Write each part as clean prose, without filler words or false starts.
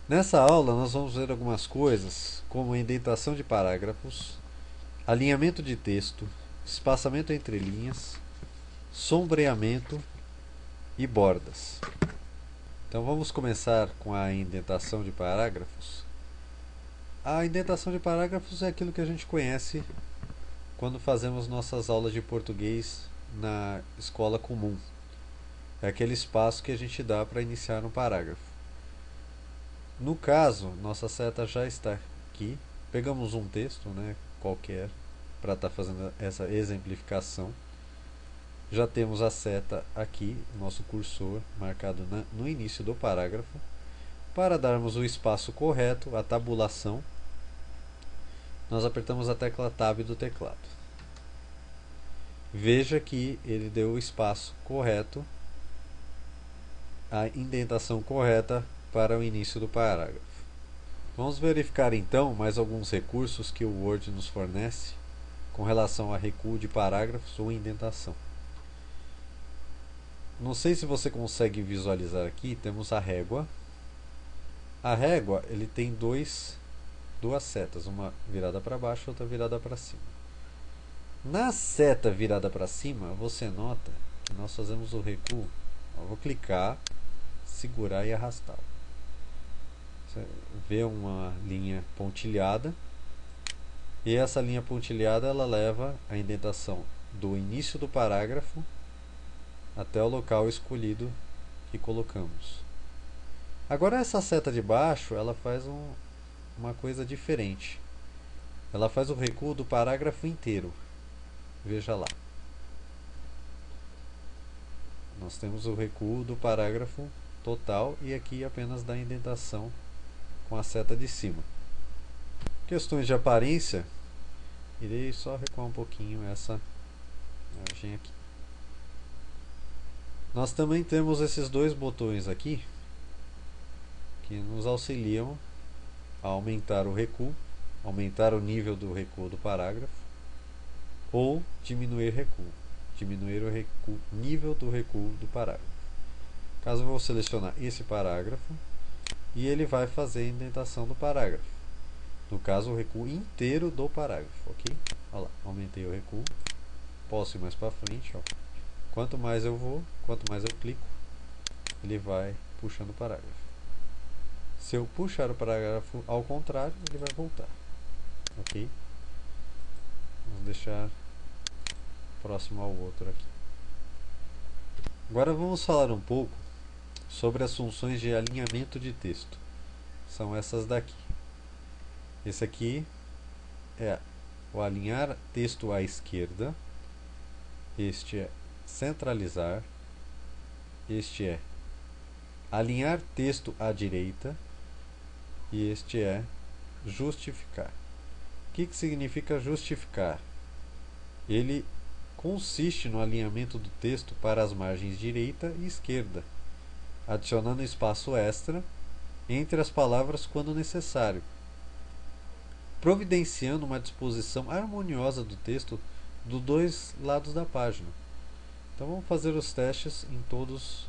Nessa aula nós vamos ver algumas coisas como indentação de parágrafos, alinhamento de texto, espaçamento entre linhas, sombreamento e bordas. Então vamos começar com a indentação de parágrafos. A indentação de parágrafos é aquilo que a gente conhece quando fazemos nossas aulas de português na escola comum. É aquele espaço que a gente dá para iniciar um parágrafo. No caso, nossa seta já está aqui. Pegamos um texto, qualquer, para estar fazendo essa exemplificação. Já temos a seta aqui, nosso cursor marcado no início do parágrafo. Para darmos o espaço correto, a tabulação, nós apertamos a tecla Tab do teclado. Veja que ele deu o espaço correto, a indentação correta para o início do parágrafo. Vamos verificar então mais alguns recursos que o Word nos fornece com relação a recuo de parágrafos ou indentação. Não sei se você consegue visualizar aqui, temos a régua. A régua ele tem duas setas, uma virada para baixo e outra virada para cima. Na seta virada para cima, você nota que nós fazemos o recuo. Eu vou clicar, segurar e arrastar. Você vê uma linha pontilhada, e essa linha pontilhada ela leva a indentação do início do parágrafo até o local escolhido que colocamos. Agora essa seta de baixo ela faz uma coisa diferente. Ela faz o recuo do parágrafo inteiro. Veja lá. Nós temos o recuo do parágrafo total e aqui apenas da indentação com a seta de cima. Questões de aparência, irei só recuar um pouquinho essa margem aqui. Nós também temos esses dois botões aqui que nos auxiliam a aumentar o recuo, aumentar o nível do recuo do parágrafo ou diminuir o nível do recuo do parágrafo. Caso eu vou selecionar esse parágrafo e ele vai fazer a indentação do parágrafo. No caso, o recuo inteiro do parágrafo, ok? Olha lá, aumentei o recuo. Posso ir mais para frente, ó. Quanto mais eu vou, quanto mais eu clico, ele vai puxando o parágrafo. Se eu puxar o parágrafo ao contrário, ele vai voltar, ok? Vamos deixar próximo ao outro aqui. Agora vamos falar um pouco sobre as funções de alinhamento de texto. São essas daqui. Esse aqui é o alinhar texto à esquerda. Este é centralizar. Este é alinhar texto à direita. E este é justificar. O que significa justificar? Ele consiste no alinhamento do texto para as margens direita e esquerda, adicionando espaço extra entre as palavras quando necessário, providenciando uma disposição harmoniosa do texto dos dois lados da página. Então vamos fazer os testes em todos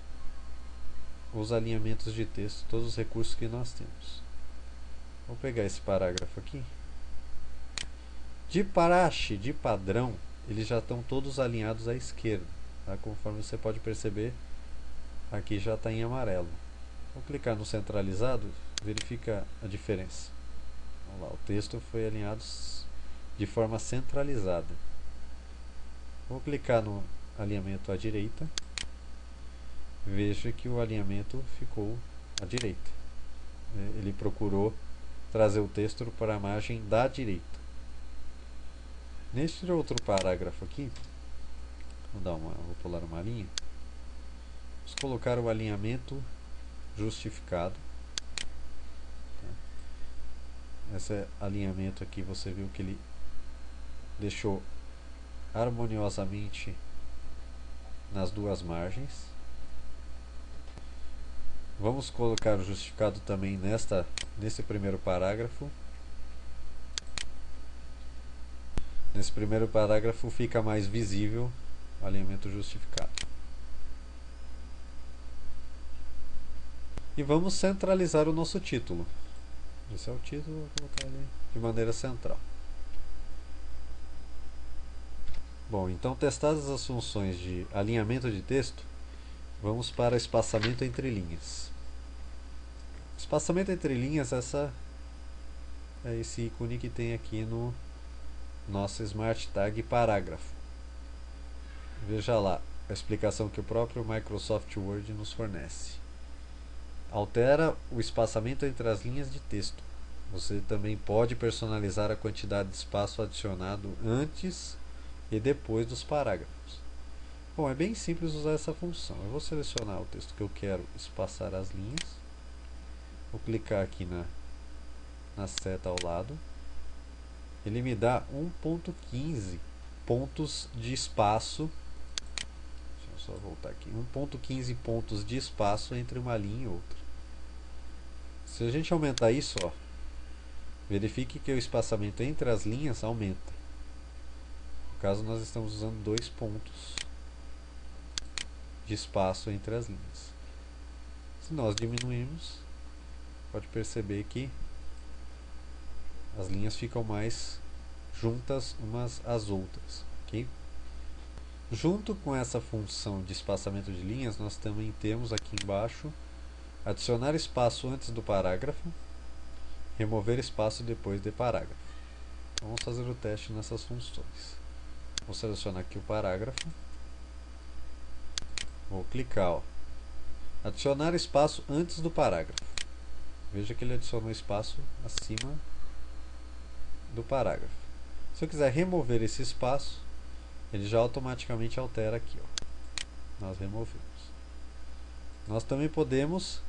os alinhamentos de texto, todos os recursos que nós temos. Vou pegar esse parágrafo aqui. De praxe, de padrão, eles já estão todos alinhados à esquerda. Tá? Conforme você pode perceber, aqui já está em amarelo. Vou clicar no centralizado, verifica a diferença. Vamos lá, o texto foi alinhado de forma centralizada. Vou clicar no alinhamento à direita. Veja que o alinhamento ficou à direita. Ele procurou trazer o texto para a margem da direita. Neste outro parágrafo aqui, vou pular uma linha. Vamos colocar o alinhamento justificado. Esse alinhamento aqui você viu que ele deixou harmoniosamente nas duas margens. Vamos colocar o justificado também nesse primeiro parágrafo. Nesse primeiro parágrafo fica mais visível o alinhamento justificado. E vamos centralizar o nosso título. Esse é o título, vou colocar ele de maneira central. Bom, então testadas as funções de alinhamento de texto, vamos para espaçamento entre linhas. Espaçamento entre linhas é esse ícone que tem aqui no nosso Smart Tag parágrafo. Veja lá a explicação que o próprio Microsoft Word nos fornece. Altera o espaçamento entre as linhas de texto. Você também pode personalizar a quantidade de espaço adicionado antes e depois dos parágrafos. Bom, é bem simples usar essa função. Eu vou selecionar o texto que eu quero espaçar as linhas. Vou clicar aqui na seta ao lado. Ele me dá 1.15 pontos de espaço. Deixa eu só voltar aqui. 1.15 pontos de espaço entre uma linha e outra. Se a gente aumentar isso, ó, verifique que o espaçamento entre as linhas aumenta. No caso, nós estamos usando 2 pontos de espaço entre as linhas. Se nós diminuirmos, pode perceber que as linhas ficam mais juntas umas às outras, ok? Junto com essa função de espaçamento de linhas, nós também temos aqui embaixo adicionar espaço antes do parágrafo, remover espaço depois de parágrafo. Vamos fazer o teste nessas funções. Vou selecionar aqui o parágrafo, vou clicar, ó, adicionar espaço antes do parágrafo. Veja que ele adicionou espaço acima do parágrafo. Se eu quiser remover esse espaço, ele já automaticamente altera aqui, ó. Nós removemos. Nós também podemos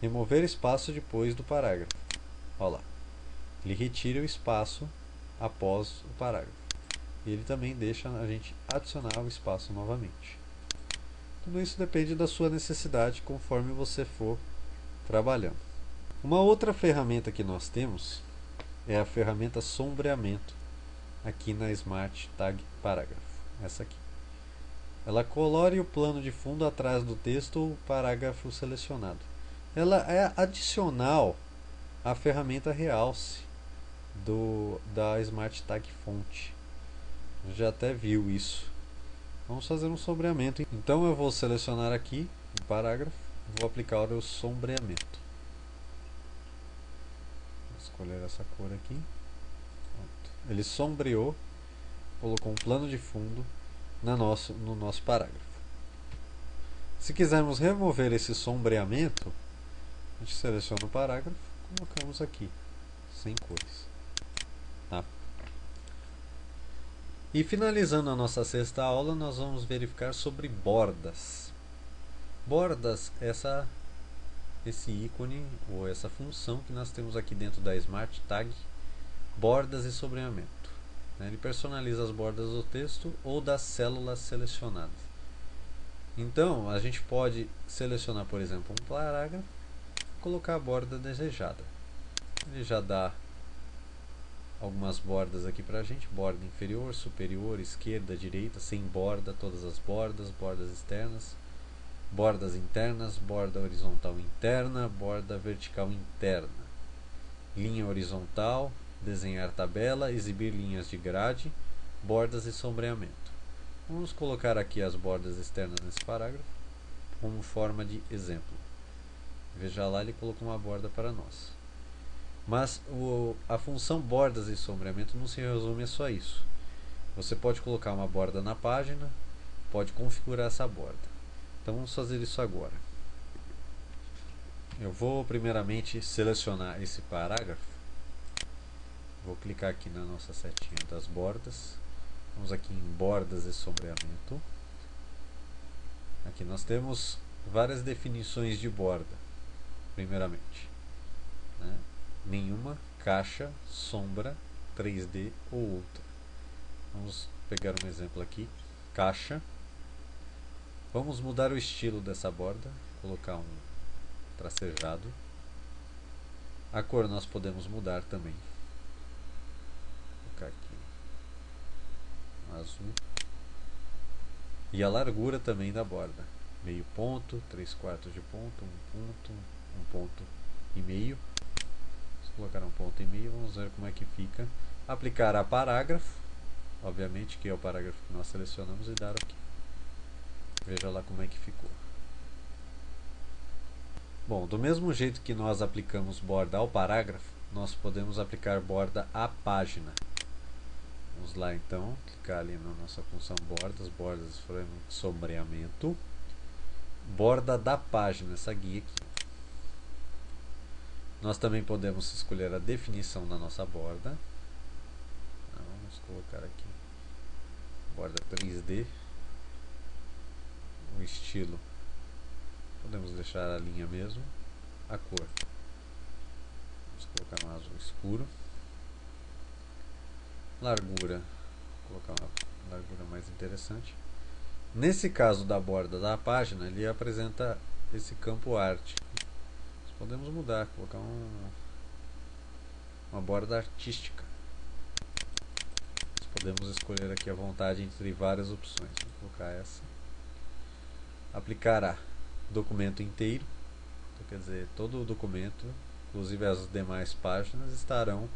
remover espaço depois do parágrafo. Olha lá. Ele retira o espaço após o parágrafo. E ele também deixa a gente adicionar o espaço novamente. Tudo isso depende da sua necessidade conforme você for trabalhando. Uma outra ferramenta que nós temos é a ferramenta sombreamento aqui na Smart Tag Parágrafo. Essa aqui. Ela colore o plano de fundo atrás do texto ou parágrafo selecionado. Ela é adicional à ferramenta Realce da Smart Tag Font. Já até viu isso. Vamos fazer um sombreamento. Então eu vou selecionar aqui o parágrafo, vou aplicar o sombreamento. Vou escolher essa cor aqui. Pronto. Ele sombreou, colocou um plano de fundo no nosso parágrafo. Se quisermos remover esse sombreamento, a gente seleciona o parágrafo, colocamos aqui, sem cores. Tá? E finalizando a nossa sexta aula, nós vamos verificar sobre bordas. Bordas, esse ícone ou essa função que nós temos aqui dentro da Smart Tag, bordas e sombreamento. Ele personaliza as bordas do texto ou das células selecionadas. Então, a gente pode selecionar, por exemplo, um parágrafo e colocar a borda desejada. Ele já dá algumas bordas aqui pra gente, borda inferior, superior, esquerda, direita, sem borda, todas as bordas, bordas externas, bordas internas, borda horizontal interna, borda vertical interna, linha horizontal, desenhar tabela, exibir linhas de grade, bordas e sombreamento. Vamos colocar aqui as bordas externas nesse parágrafo como forma de exemplo. Veja lá, ele colocou uma borda para nós. Mas a função bordas e sombreamento não se resume a só isso. Você pode colocar uma borda na página, pode configurar essa borda. Então vamos fazer isso agora. Eu vou primeiramente selecionar esse parágrafo. Vou clicar aqui na nossa setinha das bordas. Vamos aqui em bordas e sombreamento. Aqui nós temos várias definições de borda. Primeiramente, né? Nenhuma, caixa, sombra, 3D ou outra. Vamos pegar um exemplo aqui. Caixa. Vamos mudar o estilo dessa borda. Colocar um tracejado. A cor nós podemos mudar também. Vou colocar aqui azul. E a largura também da borda. Meio ponto, 3/4 de ponto, 1 ponto, um ponto e meio. Vamos colocar um ponto e meio, vamos ver como é que fica. Aplicar a parágrafo, obviamente que é o parágrafo que nós selecionamos, e dar OK. Veja lá como é que ficou. Bom, do mesmo jeito que nós aplicamos borda ao parágrafo, nós podemos aplicar borda à página. Vamos lá então, clicar ali na nossa função bordas, bordas, sombreamento, borda da página, essa guia aqui. Nós também podemos escolher a definição da nossa borda. Vamos colocar aqui borda 3D. O estilo podemos deixar a linha mesmo. A cor vamos colocar um azul escuro. Largura, vou colocar uma largura mais interessante. Nesse caso da borda da página, ele apresenta esse campo arte. Nós podemos mudar, colocar uma borda artística. Nós podemos escolher aqui à vontade entre várias opções. Vou colocar essa. Aplicar a documento inteiro, então, quer dizer, todo o documento, inclusive as demais páginas, estarão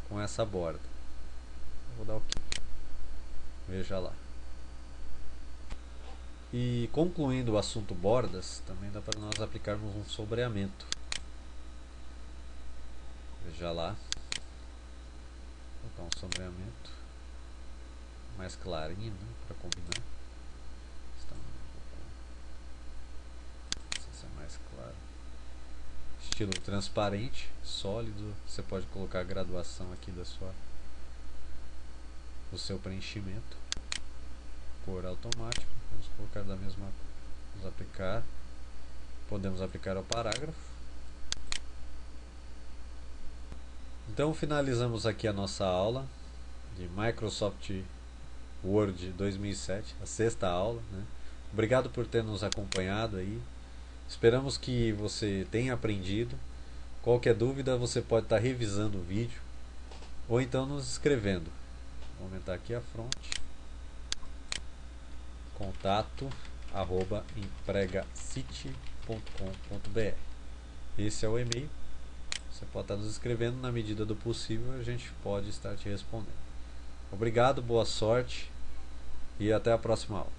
com essa borda. Vou dar OK. Veja lá. E concluindo o assunto bordas, também dá para nós aplicarmos um sombreamento. Veja lá. Vou colocar um sombreamento mais clarinho, né, para combinar. Esse é mais claro. Estilo transparente, sólido. Você pode colocar a graduação aqui do seu preenchimento. Cor automático. Vamos colocar da mesma cor. Vamos aplicar. Podemos aplicar ao parágrafo. Então finalizamos aqui a nossa aula de Microsoft Word 2007, a sexta aula, né? Obrigado por ter nos acompanhado aí. Esperamos que você tenha aprendido. Qualquer dúvida você pode estar revisando o vídeo ou então nos escrevendo. Vou aumentar aqui a fronte. contato@empregacity.com.br. Esse é o e-mail. Você pode estar nos escrevendo, na medida do possível a gente pode estar te respondendo. Obrigado, boa sorte e até a próxima aula.